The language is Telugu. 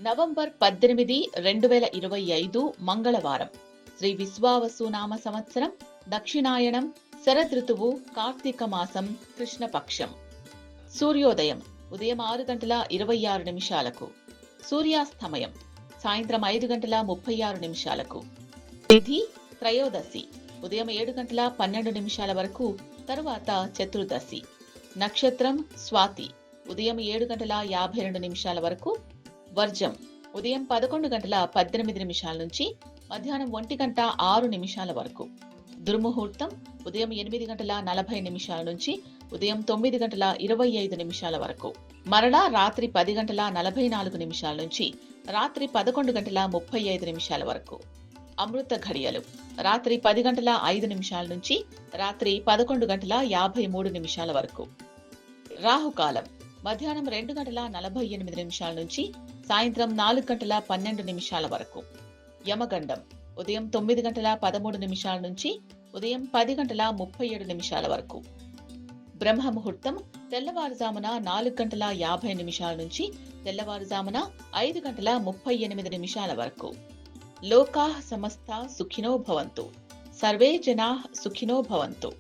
నవంబర్ 18, 2025 మంగళవారం. శ్రీ విశ్వావసునామ సంవత్సరం, దక్షిణాయనం, శరదృతువు, కార్తీక మాసం, కృష్ణపక్షం. సూర్యోదయం ఉదయం 6:26 సూర్యాస్తమయం సాయంత్రం 5:36 తిథి త్రయోదశి ఉదయం 7:12 వరకు, తరువాత చతుర్దశి. నక్షత్రం స్వాతి ఉదయం 7:52 వరకు. వర్జం ఉదయం 11:18 నుంచి మధ్యాహ్నం 1:06 వరకు. దుర్ముహూర్తం ఉదయం 8:40 నుంచి ఉదయం 9:25 వరకు. మరలా రాత్రి 10:44 నుంచి రాత్రి 11:35 వరకు. అమృత ఘడియలు రాత్రి 10:05 నుంచి రాత్రి 11:53 వరకు. రాహుకాలం మధ్యాహ్నం 2:48 నుంచి సాయంత్రం 4:12 వరకు. యమగండం ఉదయం 9:13 నుంచి ఉదయం 10:37 వరకు. బ్రహ్మ ముహూర్తం తెల్లవారుజామున 4:50 నుంచి తెల్లవారుజామున 5:38 వరకు. లోకాః సమస్తాః సుఖినో భవంతు. సర్వే జనాః సుఖినో భవంతు.